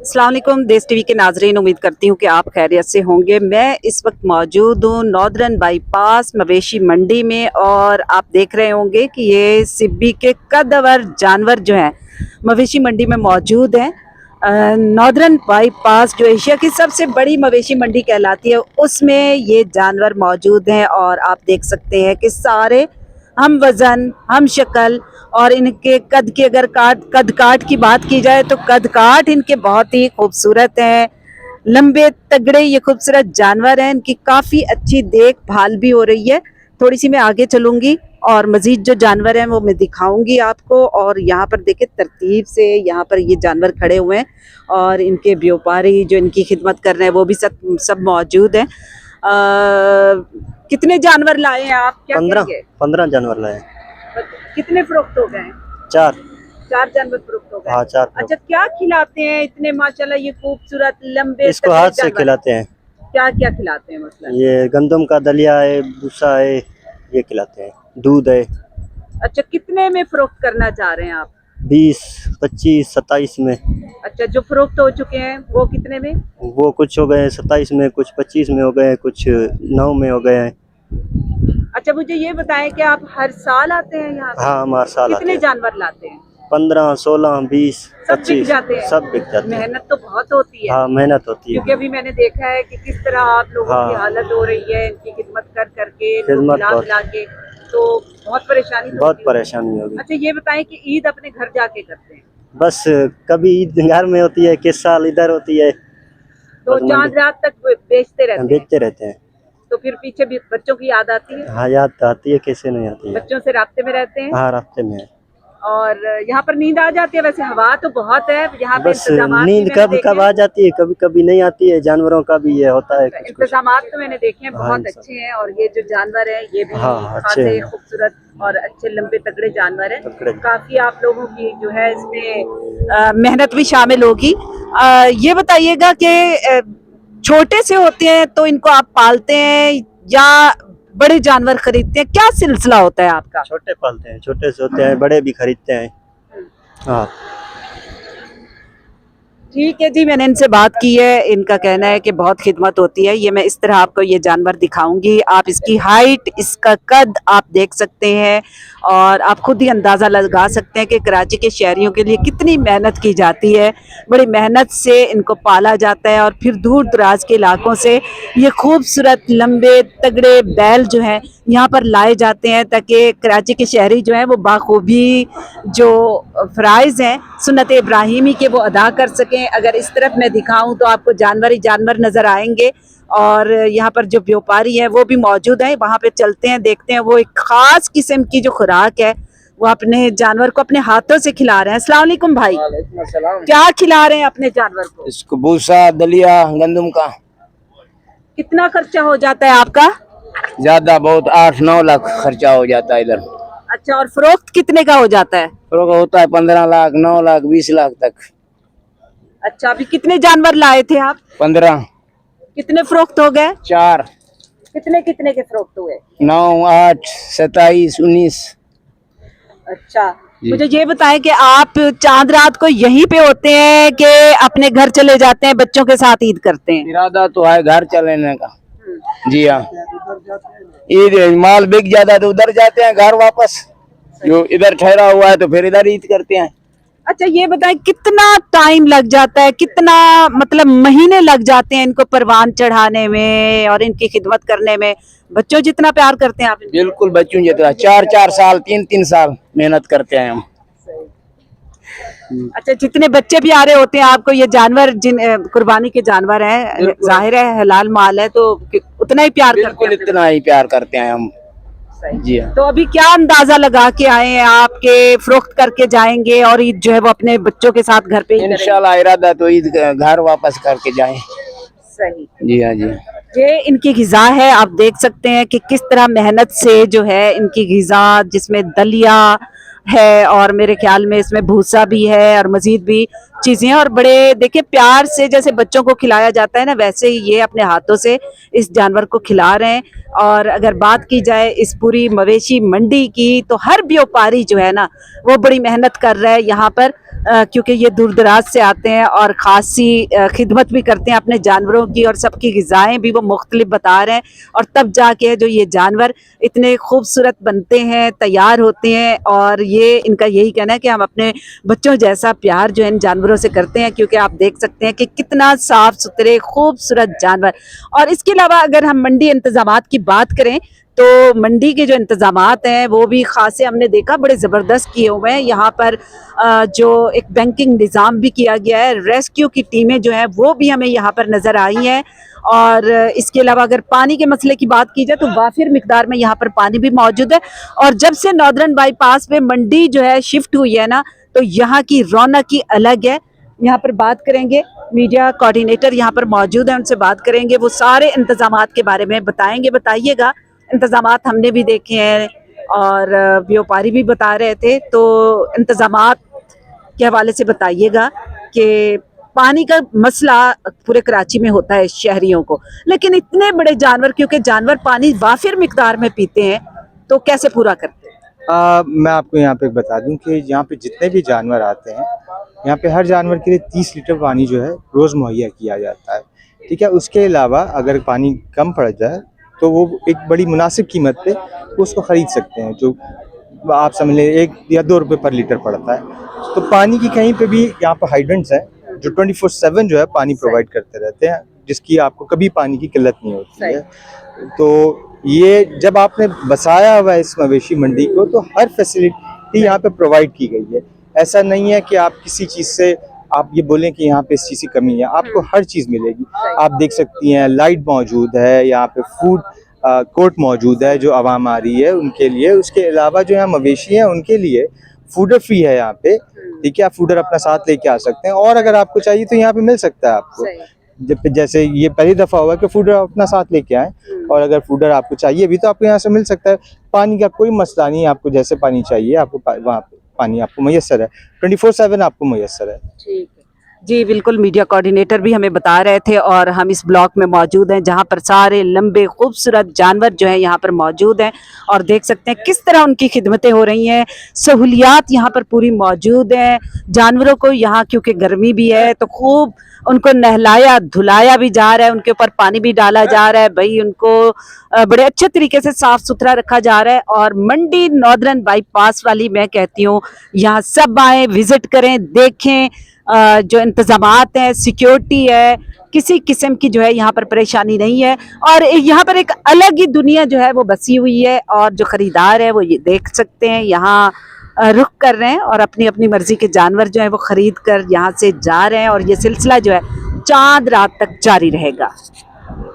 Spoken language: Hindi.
अस्सलाम वालेकुम देश टीवी के नाजरीन, उम्मीद करती हूँ कि आप खैरियत से होंगे। मैं इस वक्त मौजूद हूँ नॉर्दर्न बाईपास मवेशी मंडी में और आप देख रहे होंगे कि ये सिब्बी के कद्दावर जानवर जो हैं मवेशी मंडी में मौजूद हैं। नॉर्दर्न बाईपास जो एशिया की सबसे बड़ी मवेशी मंडी कहलाती है उसमें ये जानवर मौजूद हैं और आप देख सकते हैं कि सारे हम वज़न हम शक्ल और इनके कद की अगर कद काट की बात की जाए तो कद काट इनके बहुत ही खूबसूरत हैं। लंबे तगड़े ये खूबसूरत जानवर हैं। इनकी काफ़ी अच्छी देखभाल भी हो रही है। थोड़ी सी मैं आगे चलूँगी और मज़ीद जो जानवर हैं वो मैं दिखाऊंगी आपको। और यहाँ पर देखिए तरतीब से यहाँ पर ये जानवर खड़े हुए हैं और इनके व्यापारी जो इनकी खिदमत कर रहे हैं वो भी सब मौजूद हैं। कितने जानवर लाए हैं आप? क्या 15 जानवर लाए। कितने फरोख्त हो गए? 4 जानवर फरोख्त हो गए। हाँ 4। अच्छा, क्या खिलाते हैं इतने माशाल्लाह ये खूबसूरत लंबे? इसको हाथ से खिलाते हैं। क्या क्या खिलाते हैं मतलब? ये गंदम का दलिया है, भूसा है, ये खिलाते हैं, दूध है। अच्छा, कितने में फरोख्त करना चाह रहे हैं आप? 20, 25, 27 में। अच्छा, जो फरोख्त हो चुके हैं वो कितने में? वो कुछ हो गए 27 में, कुछ 25 में हो गए, कुछ 9 में हो गए हैं। अच्छा, मुझे ये बताएं कि आप हर साल आते हैं यहाँ? हाँ, हम हर साल आते कितने हैं। जानवर लाते हैं? 15, 16, 20, सब बिक 25 जाते हैं? सब बिक जाते हैं। मेहनत तो बहुत होती है। हाँ, मेहनत होती है क्योंकि अभी मैंने देखा है कि किस तरह आप लोगों की हालत हो रही है इनकी खिदमत कर करके, खिला के, तो बहुत परेशानी होगी। अच्छा, ये बताएं कि ईद अपने घर जाके करते हैं? बस कभी ईद घर में होती है, किस साल इधर होती है, तो चांद रात तक बेचते रहते हैं। तो फिर पीछे भी बच्चों की याद आती है? हाँ, याद तो आती है, कैसे नहीं आती है। बच्चों से राब्ते में रहते हैं? हाँ, रास्ते में। और यहाँ पर नींद आ जाती है? वैसे हवा तो बहुत है यहाँ पे। बस नींद कब कब आ जाती है, कभी कभी नहीं आती है। जानवरों का भी ये होता है। इंतजामात तो मैंने देखे हैं बहुत अच्छे हैं। और ये जो जानवर है ये भी खासे खूबसूरत और अच्छे लंबे तगड़े जानवर हैं। काफी आप लोगों की जो है इसमें मेहनत भी शामिल होगी। ये बताइएगा कि छोटे से होते हैं तो इनको आप पालते हैं या बड़े जानवर खरीदते हैं? क्या सिलसिला होता है आपका? छोटे पालते हैं, छोटे से होते हैं, बड़े भी खरीदते हैं। हाँ, ठीक है जी, मैंने इनसे बात की है। इनका कहना है कि बहुत खिदमत होती है। ये मैं इस तरह आपको ये जानवर दिखाऊंगी। आप इसकी हाइट, इसका कद आप देख सकते हैं और आप खुद ही अंदाज़ा लगा सकते हैं कि कराची के शहरियों के लिए कितनी मेहनत की जाती है। बड़ी मेहनत से इनको पाला जाता है और फिर दूर दराज के इलाकों से ये खूबसूरत लंबे तगड़े बैल जो हैं यहाँ पर लाए जाते हैं ताकि कराची के शहरी जो हैं वो बाखूबी जो फ़राइज़ हैं सुन्नत इब्राहिमी के वो अदा कर सकें। अगर इस तरफ मैं दिखाऊं तो आपको जानवर ही जानवर नज़र आएंगे और यहाँ पर जो व्यापारी हैं वो भी मौजूद हैं। वहाँ पे चलते हैं, देखते हैं। वो एक ख़ास किस्म की जो खुराक है वो अपने जानवर को अपने हाथों से खिला रहे हैं। अस्सलाम वालेकुम भाई, क्या खिला रहे हैं अपने जानवर को? इसको भूसा, दलिया, गंदम का। कितना खर्चा हो जाता है आपका? ज्यादा बहुत 8-9 लाख खर्चा हो जाता है इधर। अच्छा, और फरोख्त कितने का हो जाता है? फरोख्त होता है 15 लाख, 9 लाख, 20 लाख तक। अच्छा, अभी कितने जानवर लाए थे आप? 15। कितने फरोख्त हो गए? 4। कितने कितने के फरोख्त हुए? 9, 8, 27, 19। अच्छा, मुझे ये बताएं कि आप चांद रात को यहीं पे होते हैं कि अपने घर चले जाते हैं, बच्चों के साथ ईद करते हैं? इरादा तो है घर चलेने का। जी हाँ, ईद माल बिक जाता है तो उधर जाते हैं घर वापस। जो इधर ठहरा हुआ है तो फिर इधर ईद करते हैं। अच्छा, ये बताएं कितना टाइम लग जाता है, कितना मतलब महीने लग जाते हैं इनको परवान चढ़ाने में और इनकी खिदमत करने में? बच्चों जितना प्यार करते हैं आप? बिल्कुल बच्चों जितना। 4-4 साल, 3-3 साल मेहनत करते हैं हम। अच्छा, जितने बच्चे प्यारे होते हैं आपको ये जानवर, जिन कुर्बानी के जानवर हैं, जाहिर है हलाल माल है तो उतना ही प्यार करते हैं? इतना ही प्यार करते हैं हम। जी हाँ। तो अभी क्या अंदाजा लगा के आए हैं आपके फरोख्त करके जाएंगे और ईद जो है वो अपने बच्चों के साथ घर पे ही इंशाल्लाह इरादा तो ईद घर वापस करके जाएं। सही। जी हाँ जी। ये इनकी ग़िज़ा है। आप देख सकते हैं कि किस तरह मेहनत से जो है इनकी ग़िज़ा, जिसमें दलिया है और मेरे ख्याल में इसमें भूसा भी है और मज़ीद भी चीज़ें हैं। और बड़े देखिए प्यार से जैसे बच्चों को खिलाया जाता है ना, वैसे ही ये अपने हाथों से इस जानवर को खिला रहे हैं। और अगर बात की जाए इस पूरी मवेशी मंडी की तो हर व्यापारी जो है ना वो बड़ी मेहनत कर रहा है यहाँ पर क्योंकि ये दूर दराज से आते हैं और ख़ासी खिदमत भी करते हैं अपने जानवरों की, और सबकी ग़िज़ाएँ भी वो मुख्तलिफ बता रहे हैं, और तब जाके जो ये जानवर इतने खूबसूरत बनते हैं, तैयार होते हैं। और ये इनका यही कहना है कि हम अपने बच्चों जैसा प्यार जो है इन जानवरों से करते हैं, क्योंकि आप देख सकते हैं कि कितना साफ़ सुथरे खूबसूरत जानवर। और इसके अलावा अगर हम मंडी इंतज़ामात की बात करें तो मंडी के जो इंतज़ामात हैं वो भी ख़ासे हमने देखा बड़े ज़बरदस्त किए हुए हैं। यहाँ पर जो एक बैंकिंग निज़ाम भी किया गया है, रेस्क्यू की टीमें जो हैं वो भी हमें यहाँ पर नज़र आई हैं। और इसके अलावा अगर पानी के मसले की बात की जाए तो वाफिर मिकदार में यहाँ पर पानी भी मौजूद है। और जब से नॉर्दर्न बाईपास पे मंडी जो है शिफ्ट हुई है ना, तो यहाँ की रौनक ही अलग है। यहाँ पर बात करेंगे, मीडिया कोऑर्डिनेटर यहाँ पर मौजूद है, उनसे बात करेंगे, वो सारे इंतज़ामात के बारे में बताएंगे। बताइएगा, इंतज़ामात हमने भी देखे हैं और व्यापारी भी बता रहे थे, तो इंतज़ामात के हवाले से बताइएगा कि पानी का मसला पूरे कराची में होता है शहरियों को, लेकिन इतने बड़े जानवर, क्योंकि जानवर पानी वाफिर मिकदार में पीते हैं, तो कैसे पूरा करते हैं? मैं आपको यहाँ पे बता दूं कि यहाँ पे जितने भी जानवर आते हैं, यहाँ पे हर जानवर के लिए 30 लीटर पानी जो है रोज़ मुहैया किया जाता है। ठीक है, उसके अलावा अगर पानी कम पड़ जाए तो वो एक बड़ी मुनासिब कीमत पे वो उसको ख़रीद सकते हैं, जो आप समझ लें 1 या 2 रुपये पर लीटर पड़ता है। तो पानी की कहीं पे भी यहाँ पर हाइड्रेंट्स हैं जो 24/7 जो है पानी प्रोवाइड करते रहते हैं, जिसकी आपको कभी पानी की किल्लत नहीं होती है। तो ये जब आपने बसाया हुआ है इस मवेशी मंडी को, तो हर फैसिलिटी यहाँ पे प्रोवाइड की गई है। ऐसा नहीं है कि आप किसी चीज़ से आप ये बोलें कि यहाँ पे इस चीज़ की कमी है, आपको हर चीज़ मिलेगी। आप देख सकती हैं लाइट मौजूद है, यहाँ पे फूड कोर्ट मौजूद है जो आवाम आ रही है उनके लिए। उसके अलावा जो यहाँ मवेशी हैं उनके लिए फूडर फ्री है यहाँ पे। ठीक है, आप फूडर अपना साथ लेके आ सकते हैं, और अगर आपको चाहिए तो यहाँ पे मिल सकता है आपको। जैसे ये पहली दफ़ा हुआ कि फूडर अपना साथ लेके आए, और अगर फूडर आपको चाहिए भी तो आपको यहाँ से मिल सकता है। पानी का कोई मसला नहीं है, आपको जैसे पानी चाहिए आपको वहाँ पे पानी आपको मैसर है, 24/7 आपको मैसर है। ठीक है जी, बिल्कुल। मीडिया कोऑर्डिनेटर भी हमें बता रहे थे, और हम इस ब्लॉक में मौजूद हैं जहां पर सारे लंबे खूबसूरत जानवर जो हैं यहाँ पर मौजूद हैं, और देख सकते हैं किस तरह उनकी खिदमतें हो रही हैं। सहूलियात यहाँ पर पूरी मौजूद हैं। जानवरों को यहाँ क्योंकि गर्मी भी है तो खूब उनको नहलाया धुलाया भी जा रहा है, उनके ऊपर पानी भी डाला जा रहा है भाई, उनको बड़े अच्छे तरीके से साफ सुथरा रखा जा रहा है। और मंडी नॉर्दर्न बाईपास वाली मैं कहती हूँ यहाँ सब आए, विजिट करें, देखें। जो इंतज़ामात हैं, सिक्योरिटी है, किसी किस्म की जो है यहाँ पर परेशानी नहीं है। और यहाँ पर एक अलग ही दुनिया जो है वो बसी हुई है, और जो ख़रीदार है वो ये देख सकते हैं यहाँ रुख कर रहे हैं और अपनी अपनी मर्ज़ी के जानवर जो है वो ख़रीद कर यहाँ से जा रहे हैं। और ये सिलसिला जो है चाँद रात तक जारी रहेगा।